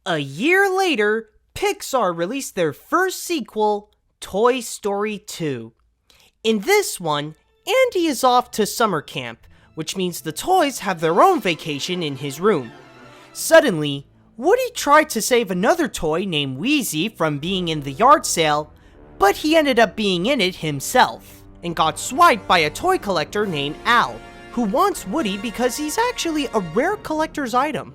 A year later, Pixar released their first sequel, Toy Story 2. In this one, Andy is off to summer camp, which means the toys have their own vacation in his room. Suddenly, Woody tried to save another toy named Wheezy from being in the yard sale, but he ended up being in it himself, and got swiped by a toy collector named Al, who wants Woody because he's actually a rare collector's item.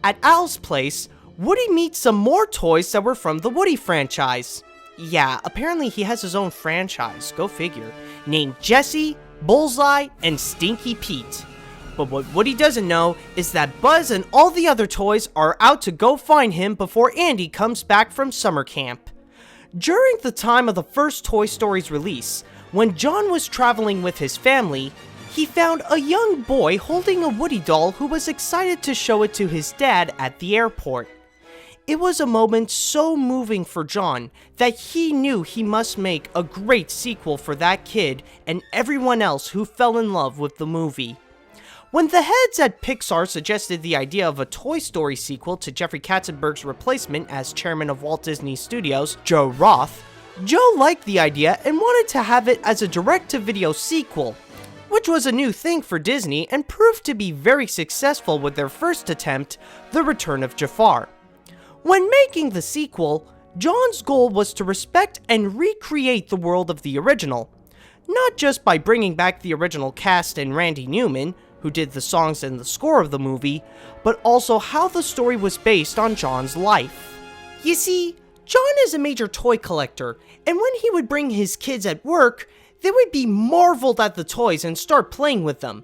At Al's place, Woody meets some more toys that were from the Woody franchise. Yeah, apparently he has his own franchise, go figure, named Jessie, Bullseye, and Stinky Pete. But what Woody doesn't know is that Buzz and all the other toys are out to go find him before Andy comes back from summer camp. During the time of the first Toy Story's release, when John was traveling with his family, he found a young boy holding a Woody doll who was excited to show it to his dad at the airport. It was a moment so moving for John that he knew he must make a great sequel for that kid and everyone else who fell in love with the movie. When the heads at Pixar suggested the idea of a Toy Story sequel to Jeffrey Katzenberg's replacement as chairman of Walt Disney Studios, Joe Roth, Joe liked the idea and wanted to have it as a direct-to-video sequel, which was a new thing for Disney and proved to be very successful with their first attempt, The Return of Jafar. When making the sequel, John's goal was to respect and recreate the world of the original, not just by bringing back the original cast and Randy Newman, who did the songs and the score of the movie, but also how the story was based on John's life. You see, John is a major toy collector, and when he would bring his kids at work, they would be marveled at the toys and start playing with them.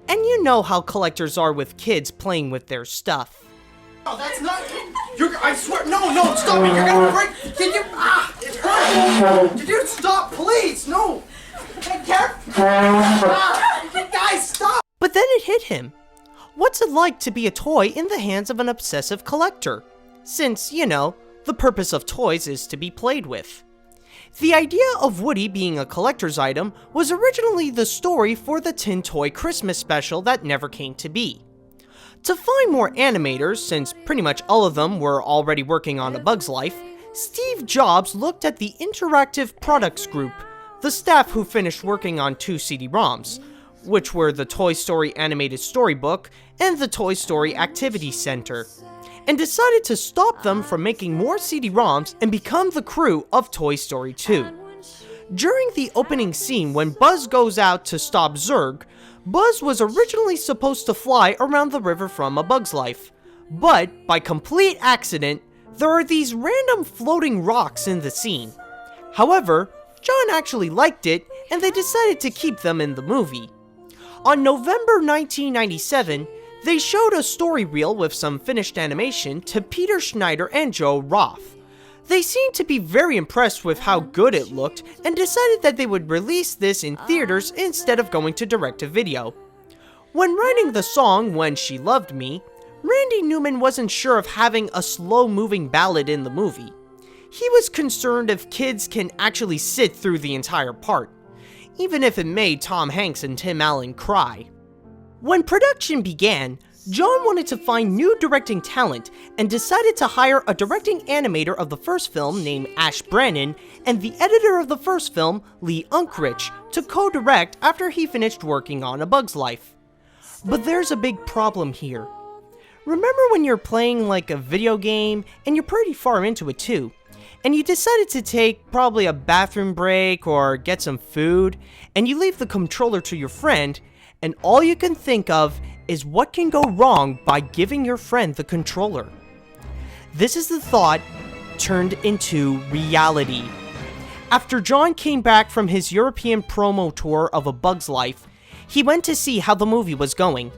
And you know how collectors are with kids playing with their stuff. No, that's not. I swear. No, stop it. You're gonna break. Can you? It hurts. Can you stop, please? No. I can't. Guys, stop. But then it hit him. What's it like to be a toy in the hands of an obsessive collector? Since, you know, the purpose of toys is to be played with. The idea of Woody being a collector's item was originally the story for the Tin Toy Christmas special that never came to be. To find more animators, since pretty much all of them were already working on A Bug's Life, Steve Jobs looked at the Interactive Products Group, the staff who finished working on 2 CD-ROMs, which were the Toy Story Animated Storybook and the Toy Story Activity Center, and decided to stop them from making more CD-ROMs and become the crew of Toy Story 2. During the opening scene when Buzz goes out to stop Zurg, Buzz was originally supposed to fly around the river from A Bug's Life, but by complete accident, there are these random floating rocks in the scene. However, John actually liked it, and they decided to keep them in the movie. On November 1997, they showed a story reel with some finished animation to Peter Schneider and Joe Roth. They seemed to be very impressed with how good it looked and decided that they would release this in theaters instead of going to direct-to-video. When writing the song When She Loved Me, Randy Newman wasn't sure of having a slow-moving ballad in the movie. He was concerned if kids can actually sit through the entire part, even if it made Tom Hanks and Tim Allen cry. When production began, John wanted to find new directing talent and decided to hire a directing animator of the first film named Ash Brannon and the editor of the first film, Lee Unkrich, to co-direct after he finished working on A Bug's Life. But there's a big problem here. Remember when you're playing like a video game and you're pretty far into it too, and you decided to take probably a bathroom break or get some food, and you leave the controller to your friend, and all you can think of is what can go wrong by giving your friend the controller. This is the thought turned into reality. After John came back from his European promo tour of A Bug's Life, he went to see how the movie was going.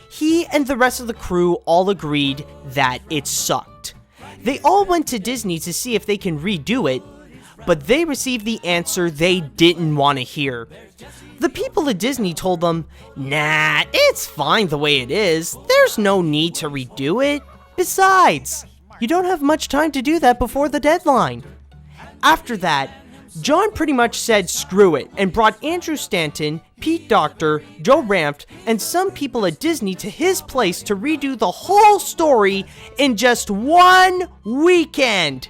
He and the rest of the crew all agreed that it sucked. They all went to Disney to see if they can redo it, but they received the answer they didn't want to hear. The people at Disney told them, "Nah, it's fine the way it is. There's no need to redo it. Besides, you don't have much time to do that before the deadline." After that, John pretty much said screw it and brought Andrew Stanton, Pete Docter, Joe Ranft, and some people at Disney to his place to redo the whole story in just one weekend.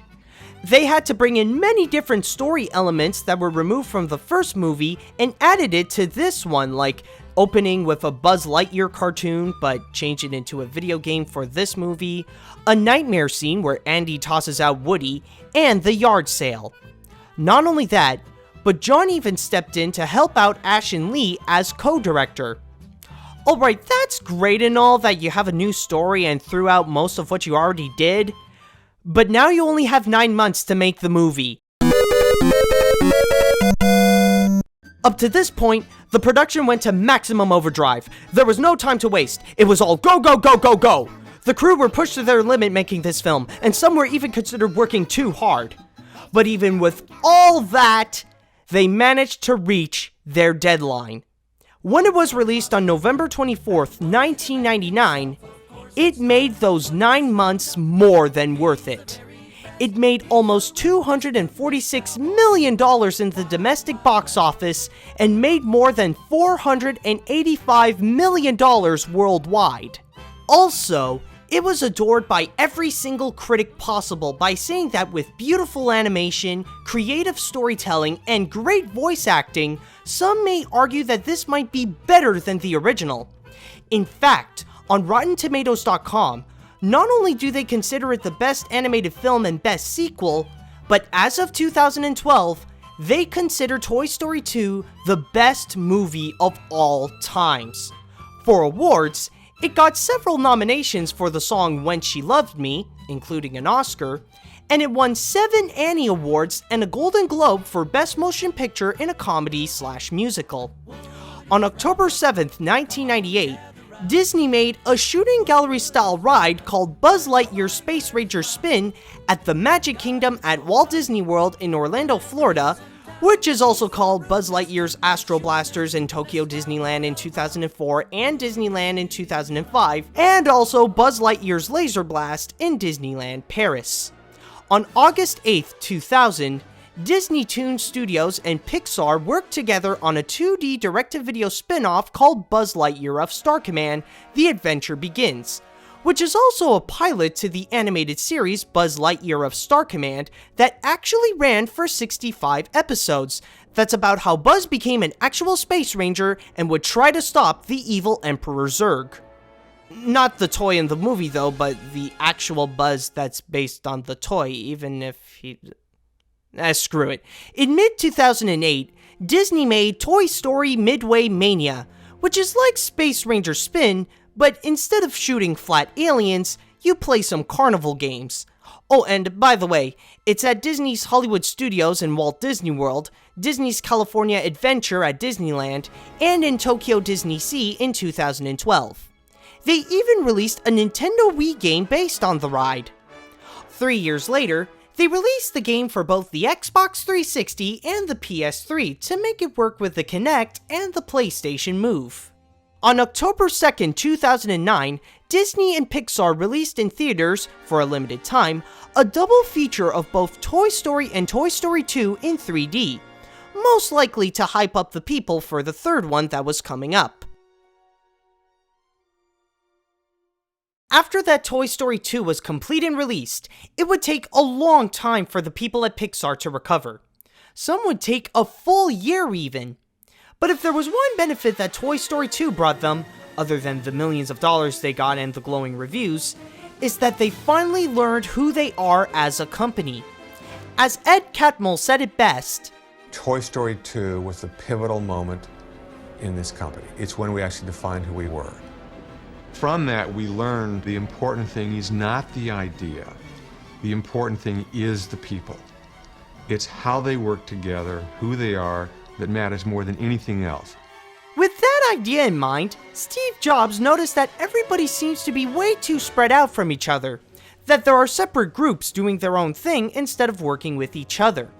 They had to bring in many different story elements that were removed from the first movie and added it to this one, like opening with a Buzz Lightyear cartoon but change it into a video game for this movie, a nightmare scene where Andy tosses out Woody, and the yard sale. Not only that, but John even stepped in to help out Ash and Lee as co-director. Alright, that's great and all that you have a new story and threw out most of what you already did, but now you only have 9 months to make the movie. Up to this point, the production went to maximum overdrive. There was no time to waste. It was all go, go, go, go, go. The crew were pushed to their limit making this film, and some were even considered working too hard. But even with all that, they managed to reach their deadline. When it was released on November 24th, 1999, it made those 9 months more than worth it. It made almost $246 million in the domestic box office and made more than $485 million worldwide. Also, it was adored by every single critic possible by saying that with beautiful animation, creative storytelling, and great voice acting, some may argue that this might be better than the original. In fact, on RottenTomatoes.com, not only do they consider it the best animated film and best sequel, but as of 2012, they consider Toy Story 2 the best movie of all times. For awards, it got several nominations for the song When She Loved Me, including an Oscar, and it won 7 Annie Awards and a Golden Globe for Best Motion Picture in a Comedy/Musical. On October 7th, 1998, Disney made a shooting gallery-style ride called Buzz Lightyear Space Ranger Spin at the Magic Kingdom at Walt Disney World in Orlando, Florida, which is also called Buzz Lightyear's Astro Blasters in Tokyo Disneyland in 2004 and Disneyland in 2005, and also Buzz Lightyear's Laser Blast in Disneyland Paris. On August 8th, 2000, Disney Toon Studios and Pixar worked together on a 2D direct-to-video spin-off called Buzz Lightyear of Star Command: The Adventure Begins, which is also a pilot to the animated series Buzz Lightyear of Star Command that actually ran for 65 episodes. That's about how Buzz became an actual space ranger and would try to stop the evil Emperor Zurg. Not the toy in the movie though, but the actual Buzz that's based on the toy, even if he... screw it. In mid-2008, Disney made Toy Story Midway Mania, which is like Space Ranger Spin, but instead of shooting flat aliens, you play some carnival games. Oh, and by the way, it's at Disney's Hollywood Studios in Walt Disney World, Disney's California Adventure at Disneyland, and in Tokyo Disney Sea in 2012. They even released a Nintendo Wii game based on the ride. 3 years later, they released the game for both the Xbox 360 and the PS3 to make it work with the Kinect and the PlayStation Move. On October 2nd, 2009, Disney and Pixar released in theaters, for a limited time, a double feature of both Toy Story and Toy Story 2 in 3D, most likely to hype up the people for the third one that was coming up. After that Toy Story 2 was complete and released, it would take a long time for the people at Pixar to recover. Some would take a full year even. But if there was one benefit that Toy Story 2 brought them, other than the millions of dollars they got and the glowing reviews, is that they finally learned who they are as a company. As Ed Catmull said it best, Toy Story 2 was the pivotal moment in this company. It's when we actually defined who we were. From that, we learned the important thing is not the idea. The important thing is the people. It's how they work together, who they are, that matters more than anything else. With that idea in mind, Steve Jobs noticed that everybody seems to be way too spread out from each other, that there are separate groups doing their own thing instead of working with each other.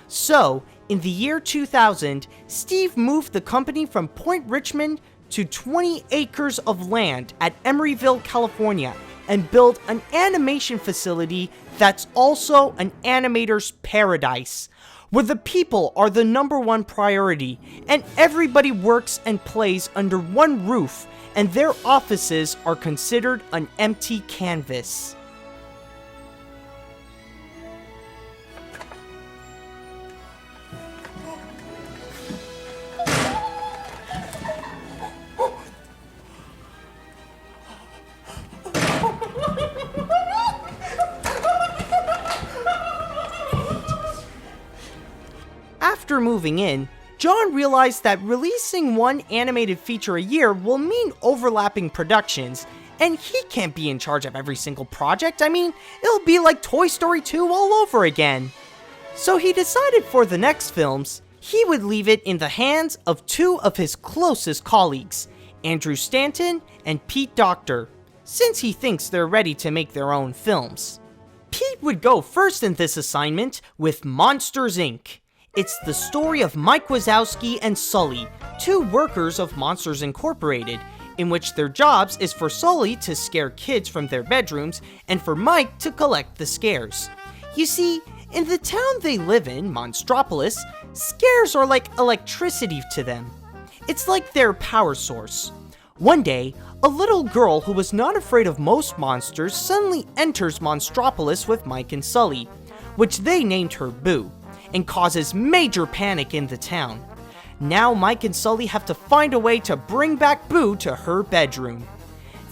So, in the year 2000, Steve moved the company from Point Richmond to 20 acres of land at Emeryville, California, and built an animation facility that's also an animator's paradise, where the people are the #1 priority, and everybody works and plays under one roof, and their offices are considered an empty canvas. After moving in, John realized that releasing one animated feature a year will mean overlapping productions, and he can't be in charge of every single project. I mean, it'll be like Toy Story 2 all over again. So he decided for the next films, he would leave it in the hands of two of his closest colleagues, Andrew Stanton and Pete Docter, since he thinks they're ready to make their own films. Pete would go first in this assignment with Monsters, Inc. It's the story of Mike Wazowski and Sully, two workers of Monsters Incorporated, in which their jobs is for Sully to scare kids from their bedrooms and for Mike to collect the scares. You see, in the town they live in, Monstropolis, scares are like electricity to them. It's like their power source. One day, a little girl who was not afraid of most monsters suddenly enters Monstropolis with Mike and Sully, which they named her Boo, and causes major panic in the town. Now Mike and Sully have to find a way to bring back Boo to her bedroom.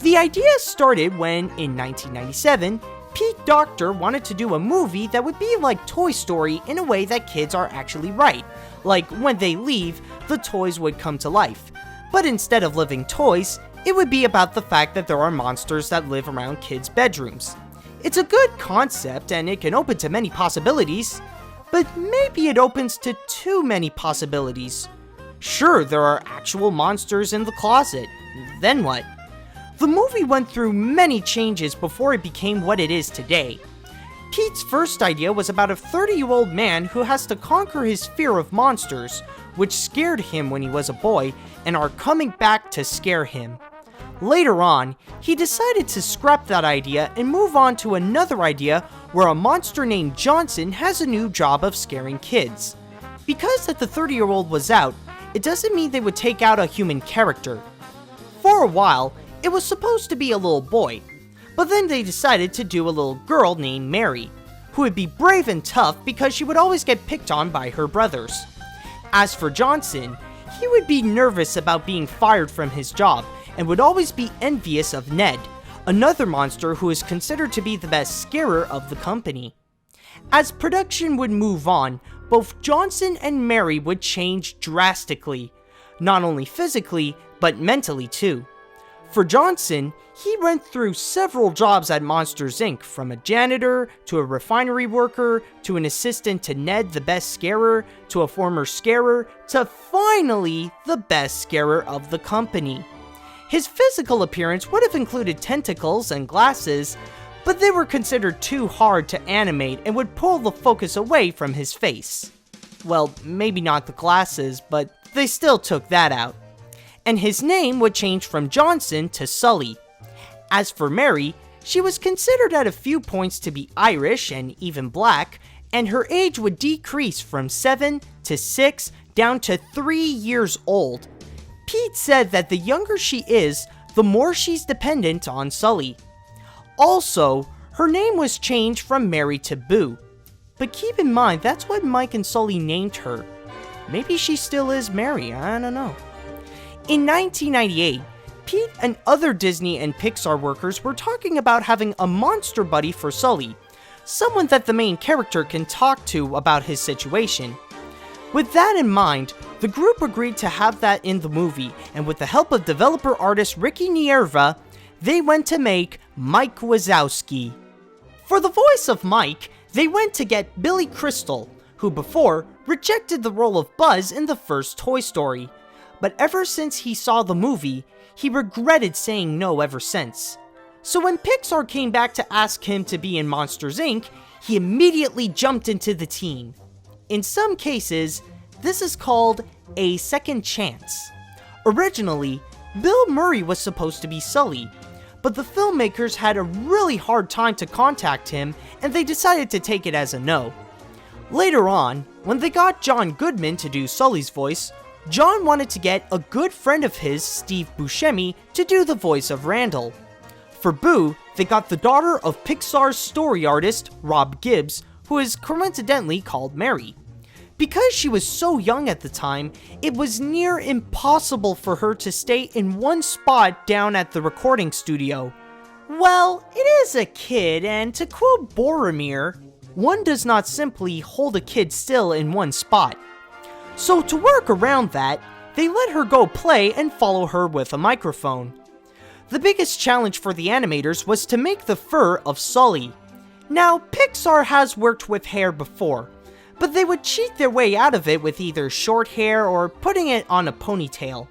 The idea started when, in 1997, Pete Docter wanted to do a movie that would be like Toy Story in a way that kids are actually right. Like, when they leave, the toys would come to life. But instead of living toys, it would be about the fact that there are monsters that live around kids' bedrooms. It's a good concept and it can open to many possibilities, but maybe it opens to too many possibilities. Sure, there are actual monsters in the closet. Then what? The movie went through many changes before it became what it is today. Pete's first idea was about a 30-year-old man who has to conquer his fear of monsters, which scared him when he was a boy and are coming back to scare him. Later on, he decided to scrap that idea and move on to another idea where a monster named Johnson has a new job of scaring kids. Because that the 30-year-old was out, it doesn't mean they would take out a human character. For a while, it was supposed to be a little boy, but then they decided to do a little girl named Mary, who would be brave and tough because she would always get picked on by her brothers. As for Johnson, he would be nervous about being fired from his job and would always be envious of Ned, another monster who is considered to be the best scarer of the company. As production would move on, both Johnson and Mary would change drastically, not only physically, but mentally too. For Johnson, he went through several jobs at Monsters Inc., from a janitor, to a refinery worker, to an assistant to Ned the best scarer, to a former scarer, to finally the best scarer of the company. His physical appearance would have included tentacles and glasses, but they were considered too hard to animate and would pull the focus away from his face. Well, maybe not the glasses, but they still took that out. And his name would change from Johnson to Sully. As for Mary, she was considered at a few points to be Irish and even black, and her age would decrease from 7 to 6 down to 3 years old. Pete said that the younger she is, the more she's dependent on Sully. Also, her name was changed from Mary to Boo. But keep in mind, that's what Mike and Sully named her. Maybe she still is Mary, I don't know. In 1998, Pete and other Disney and Pixar workers were talking about having a monster buddy for Sully, someone that the main character can talk to about his situation. With that in mind, the group agreed to have that in the movie, and with the help of developer artist Ricky Nierva, they went to make Mike Wazowski. For the voice of Mike, they went to get Billy Crystal, who before rejected the role of Buzz in the first Toy Story. But ever since he saw the movie, he regretted saying no ever since. So when Pixar came back to ask him to be in Monsters Inc., he immediately jumped into the team. In some cases, this is called a second chance. Originally, Bill Murray was supposed to be Sully, but the filmmakers had a really hard time to contact him and they decided to take it as a no. Later on, when they got John Goodman to do Sully's voice, John wanted to get a good friend of his, Steve Buscemi, to do the voice of Randall. For Boo, they got the daughter of Pixar's story artist, Rob Gibbs, who is coincidentally called Mary. Because she was so young at the time, it was near impossible for her to stay in one spot down at the recording studio. Well, it is a kid, and to quote Boromir, one does not simply hold a kid still in one spot. So to work around that, they let her go play and follow her with a microphone. The biggest challenge for the animators was to make the fur of Sully. Now, Pixar has worked with hair before, but they would cheat their way out of it with either short hair or putting it on a ponytail.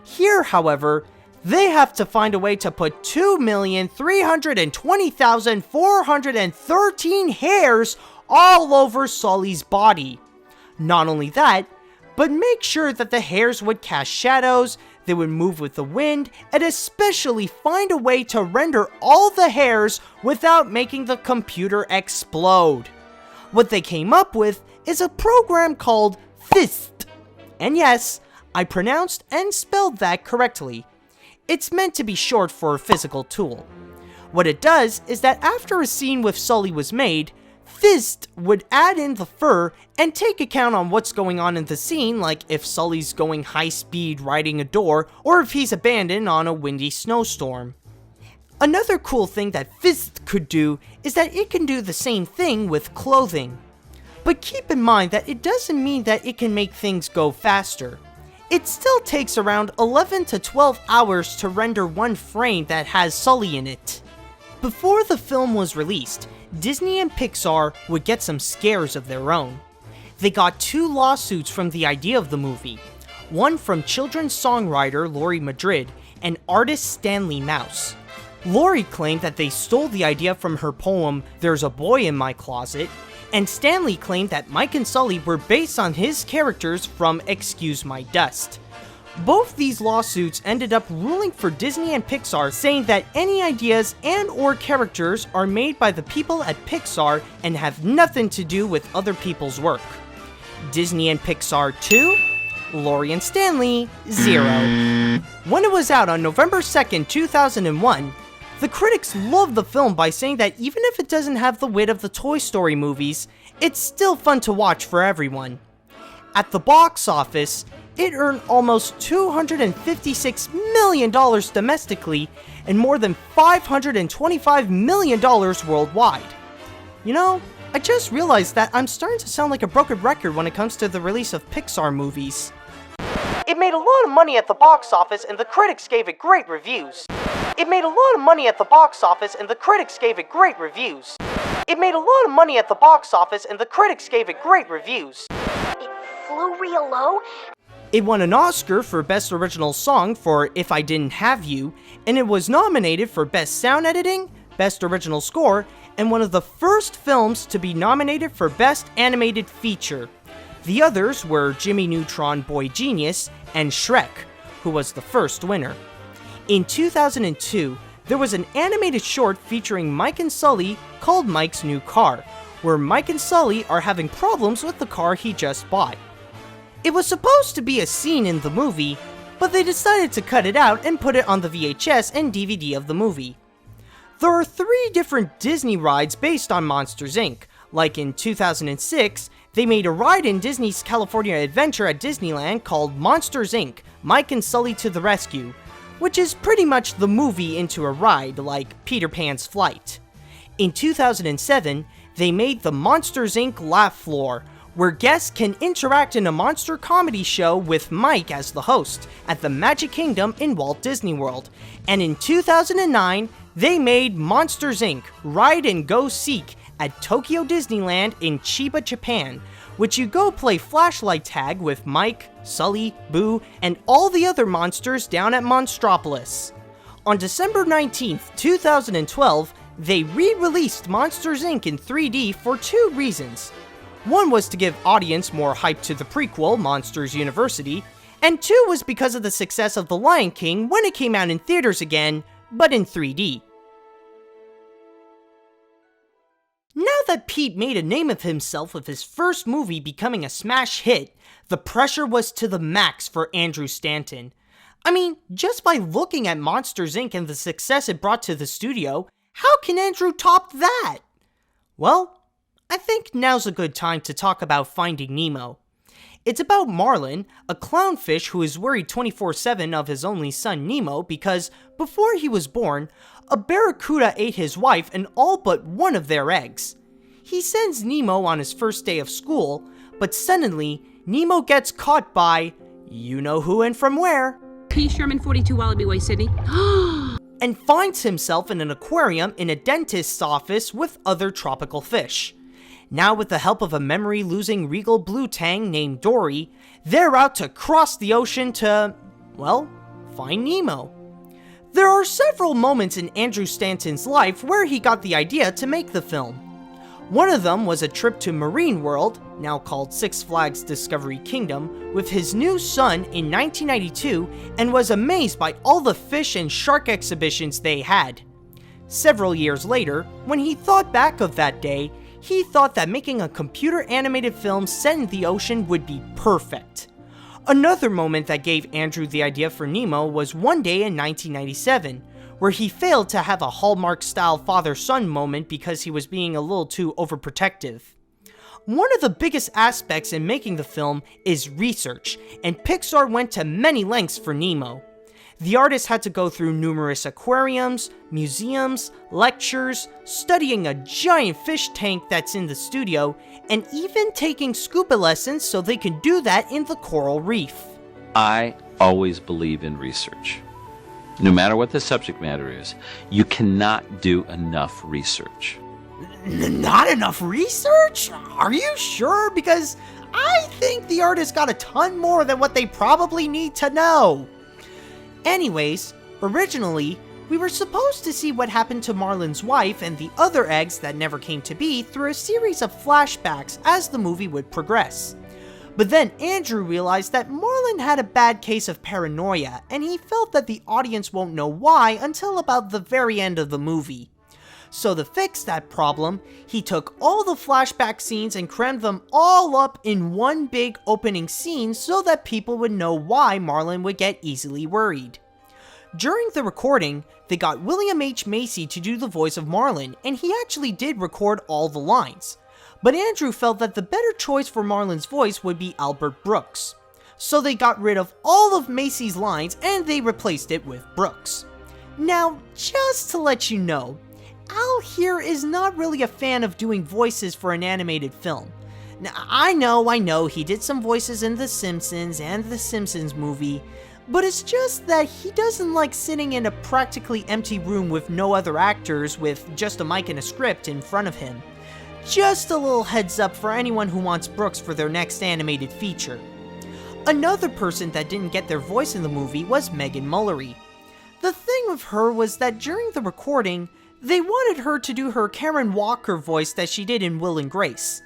Here, however, they have to find a way to put 2,320,413 hairs all over Sully's body. Not only that, but make sure that the hairs would cast shadows, they would move with the wind, and especially find a way to render all the hairs without making the computer explode. What they came up with is a program called Fist. And yes, I pronounced and spelled that correctly. It's meant to be short for a physical tool. What it does is that after a scene with Sully was made, Fist would add in the fur and take account on what's going on in the scene, like if Sully's going high speed riding a door or if he's abandoned on a windy snowstorm. Another cool thing that Fist could do is that it can do the same thing with clothing. But keep in mind that it doesn't mean that it can make things go faster. It still takes around 11 to 12 hours to render one frame that has Sully in it. Before the film was released, Disney and Pixar would get some scares of their own. They got 2 lawsuits from the idea of the movie, one from children's songwriter Laurie Madrid and artist Stanley Mouse. Laurie claimed that they stole the idea from her poem There's a Boy in My Closet, and Stanley claimed that Mike and Sully were based on his characters from Excuse My Dust. Both these lawsuits ended up ruling for Disney and Pixar, saying that any ideas and or characters are made by the people at Pixar and have nothing to do with other people's work. Disney and Pixar 2, Laurie and Stanley 0. When it was out on November 2nd, 2001, the critics loved the film by saying that even if it doesn't have the wit of the Toy Story movies, it's still fun to watch for everyone. At the box office, it earned almost $256 million domestically and more than $525 million worldwide. You know, I just realized that I'm starting to sound like a broken record when it comes to the release of Pixar movies. It made a lot of money at the box office and the critics gave it great reviews. It made a lot of money at the box office and the critics gave it great reviews. It made a lot of money at the box office and the critics gave it great reviews. It flew real low. It won an Oscar for Best Original Song for If I Didn't Have You, and it was nominated for Best Sound Editing, Best Original Score, and one of the first films to be nominated for Best Animated Feature. The others were Jimmy Neutron Boy Genius and Shrek, who was the first winner. In 2002, there was an animated short featuring Mike and Sully called Mike's New Car, where Mike and Sully are having problems with the car he just bought. It was supposed to be a scene in the movie, but they decided to cut it out and put it on the VHS and DVD of the movie. There are 3 different Disney rides based on Monsters, Inc. Like in 2006, they made a ride in Disney's California Adventure at Disneyland called Monsters, Inc. Mike and Sully to the Rescue, which is pretty much the movie into a ride, like Peter Pan's Flight. In 2007, they made the Monsters, Inc. Laugh Floor, where guests can interact in a monster comedy show with Mike as the host at the Magic Kingdom in Walt Disney World. And in 2009, they made Monsters, Inc. Ride and Go Seek at Tokyo Disneyland in Chiba, Japan, which you go play flashlight tag with Mike, Sully, Boo, and all the other monsters down at Monstropolis. On December 19th, 2012, they re-released Monsters, Inc. in 3D for 2 reasons. One was to give audience more hype to the prequel, Monsters University, and 2 was because of the success of The Lion King when it came out in theaters again, but in 3D. Now that Pete made a name of himself with his first movie becoming a smash hit, the pressure was to the max for Andrew Stanton. I mean, just by looking at Monsters, Inc. and the success it brought to the studio, how can Andrew top that? Well, I think now's a good time to talk about Finding Nemo. It's about Marlin, a clownfish who is worried 24/7 of his only son Nemo because, before he was born, a barracuda ate his wife and all but one of their eggs. He sends Nemo on his first day of school, but suddenly, Nemo gets caught by, you know who and from where, P. Sherman 42 Wallaby Way, Sydney. and finds himself in an aquarium in a dentist's office with other tropical fish. Now, with the help of a memory-losing regal blue tang named Dory, they're out to cross the ocean to, well, find Nemo. There are several moments in Andrew Stanton's life where he got the idea to make the film. One of them was a trip to Marine World, now called Six Flags Discovery Kingdom, with his new son in 1992 and was amazed by all the fish and shark exhibitions they had. Several years later, when he thought back of that day, he thought that making a computer-animated film set in the ocean would be perfect. Another moment that gave Andrew the idea for Nemo was one day in 1997, where he failed to have a Hallmark-style father-son moment because he was being a little too overprotective. One of the biggest aspects in making the film is research, and Pixar went to many lengths for Nemo. The artist had to go through numerous aquariums, museums, lectures, studying a giant fish tank that's in the studio, and even taking scuba lessons so they can do that in the coral reef. I always believe in research. No matter what the subject matter is, you cannot do enough research. Not enough research? Are you sure? Because I think the artist got a ton more than what they probably need to know. Anyways, originally, we were supposed to see what happened to Marlin's wife and the other eggs that never came to be through a series of flashbacks as the movie would progress. But then Andrew realized that Marlin had a bad case of paranoia, and he felt that the audience won't know why until about the very end of the movie. So to fix that problem, he took all the flashback scenes and crammed them all up in one big opening scene so that people would know why Marlin would get easily worried. During the recording, they got William H. Macy to do the voice of Marlin, and he actually did record all the lines. But Andrew felt that the better choice for Marlin's voice would be Albert Brooks. So they got rid of all of Macy's lines and they replaced it with Brooks. Now, just to let you know, Al here is not really a fan of doing voices for an animated film. Now, I know, he did some voices in The Simpsons and the Simpsons movie, but it's just that he doesn't like sitting in a practically empty room with no other actors with just a mic and a script in front of him. Just a little heads up for anyone who wants Brooks for their next animated feature. Another person that didn't get their voice in the movie was Meagan Muller Ii. The thing with her was that during the recording, they wanted her to do her Karen Walker voice that she did in Will and Grace,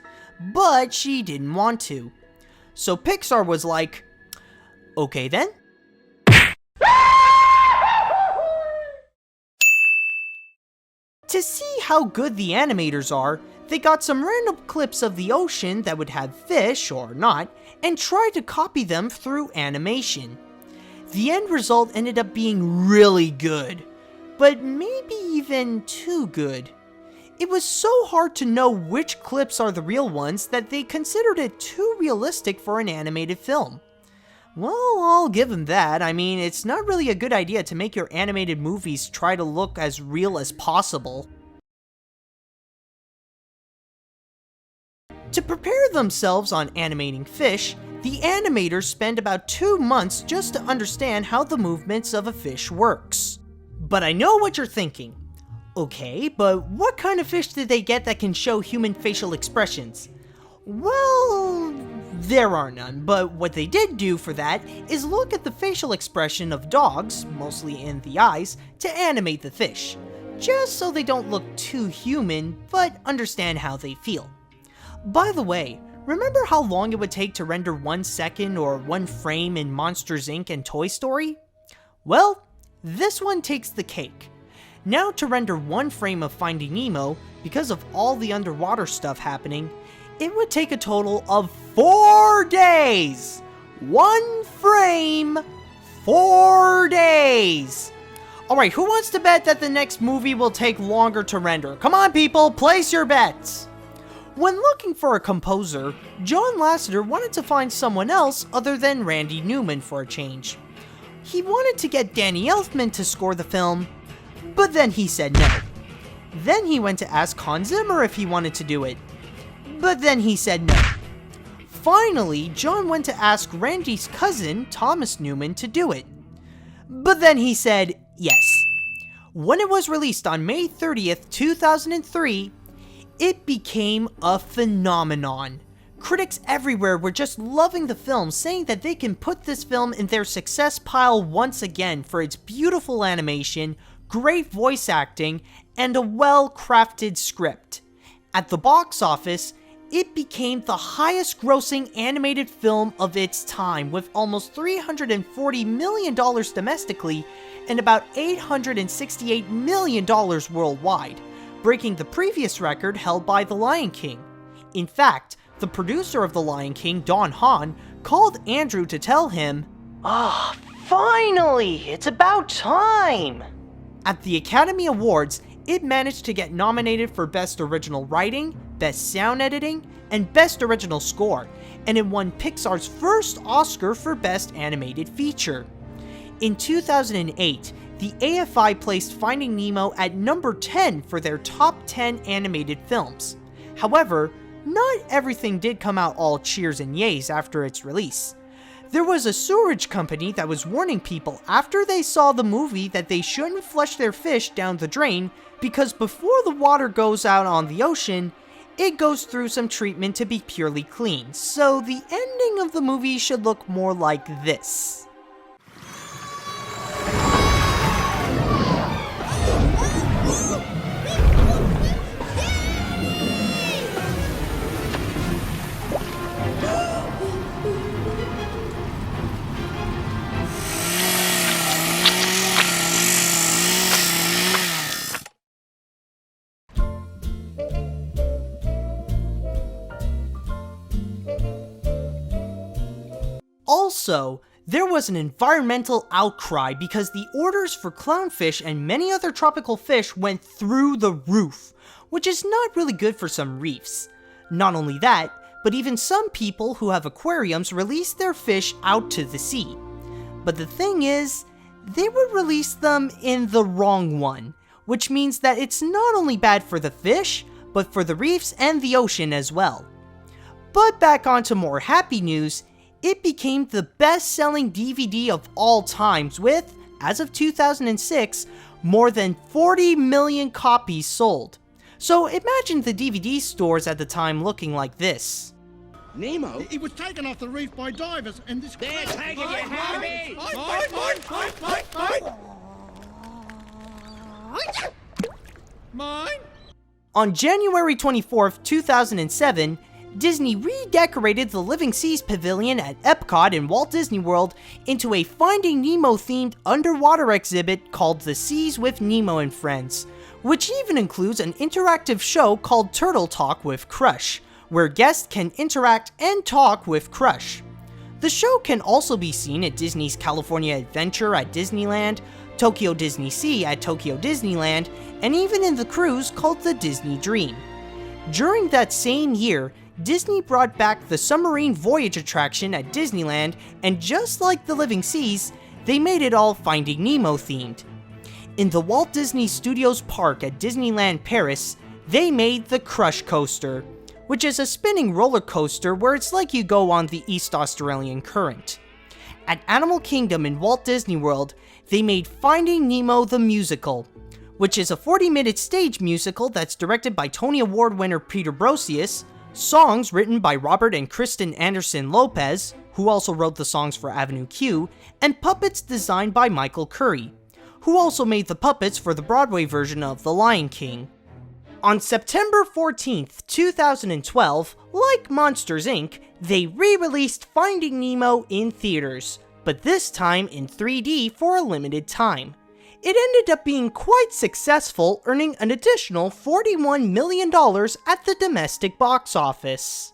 but she didn't want to. So Pixar was like, okay then. To see how good the animators are, they got some random clips of the ocean that would have fish or not, and tried to copy them through animation. The end result ended up being really good, but maybe even too good. It was so hard to know which clips are the real ones that they considered it too realistic for an animated film. Well, I'll give them that. I mean, it's not really a good idea to make your animated movies try to look as real as possible. To prepare themselves on animating fish, the animators spend about 2 months just to understand how the movements of a fish works. But I know what you're thinking. Okay, but what kind of fish did they get that can show human facial expressions? Well, there are none, but what they did do for that is look at the facial expression of dogs, mostly in the eyes, to animate the fish, just so they don't look too human, but understand how they feel. By the way, remember how long it would take to render 1 second or 1 frame in Monsters, Inc. and Toy Story? Well, this one takes the cake. Now to render 1 frame of Finding Nemo, because of all the underwater stuff happening, it would take a total of 4 days. 1 frame, 4 days. Alright, who wants to bet that the next movie will take longer to render? Come on, people, place your bets. When looking for a composer, John Lasseter wanted to find someone else other than Randy Newman for a change. He wanted to get Danny Elfman to score the film, but then he said no. Then he went to ask Hans Zimmer if he wanted to do it, but then he said no. Finally, John went to ask Randy's cousin, Thomas Newman, to do it, but then he said yes. When it was released on May 30th, 2003, it became a phenomenon. Critics everywhere were just loving the film, saying that they can put this film in their success pile once again for its beautiful animation, great voice acting, and a well-crafted script. At the box office, it became the highest-grossing animated film of its time, with almost $340 million domestically and about $868 million worldwide, breaking the previous record held by The Lion King. In fact, the producer of The Lion King, Don Hahn, called Andrew to tell him, Finally! It's about time! At the Academy Awards, it managed to get nominated for Best Original Writing, Best Sound Editing, and Best Original Score, and it won Pixar's first Oscar for Best Animated Feature. In 2008, the AFI placed Finding Nemo at number 10 for their top 10 animated films. However, not everything did come out all cheers and yays after its release. There was a sewerage company that was warning people after they saw the movie that they shouldn't flush their fish down the drain because before the water goes out on the ocean, it goes through some treatment to be purely clean. So the ending of the movie should look more like this. Also, there was an environmental outcry because the orders for clownfish and many other tropical fish went through the roof, which is not really good for some reefs. Not only that, but even some people who have aquariums release their fish out to the sea. But the thing is, they would release them in the wrong one, which means that it's not only bad for the fish, but for the reefs and the ocean as well. But back onto more happy news, it became the best-selling DVD of all times with, as of 2006, more than 40 million copies sold. So imagine the DVD stores at the time looking like this. Nemo? He was taken off the reef by divers and this... They're taking it, Harvey! Mine? On January 24th, 2007, Disney redecorated the Living Seas Pavilion at Epcot in Walt Disney World into a Finding Nemo-themed underwater exhibit called The Seas with Nemo and Friends, which even includes an interactive show called Turtle Talk with Crush, where guests can interact and talk with Crush. The show can also be seen at Disney's California Adventure at Disneyland, Tokyo Disney Sea at Tokyo Disneyland, and even in the cruise called the Disney Dream. During that same year, Disney brought back the Submarine Voyage attraction at Disneyland, and just like the Living Seas, they made it all Finding Nemo themed. In the Walt Disney Studios Park at Disneyland Paris, they made the Crush Coaster, which is a spinning roller coaster where it's like you go on the East Australian Current. At Animal Kingdom in Walt Disney World, they made Finding Nemo the Musical, which is a 40-minute stage musical that's directed by Tony Award winner Peter Brosius, songs written by Robert and Kristen Anderson Lopez, who also wrote the songs for Avenue Q, and puppets designed by Michael Curry, who also made the puppets for the Broadway version of The Lion King. On September 14th, 2012, like Monsters Inc., they re-released Finding Nemo in theaters, but this time in 3D for a limited time. It ended up being quite successful, earning an additional $41 million at the domestic box office.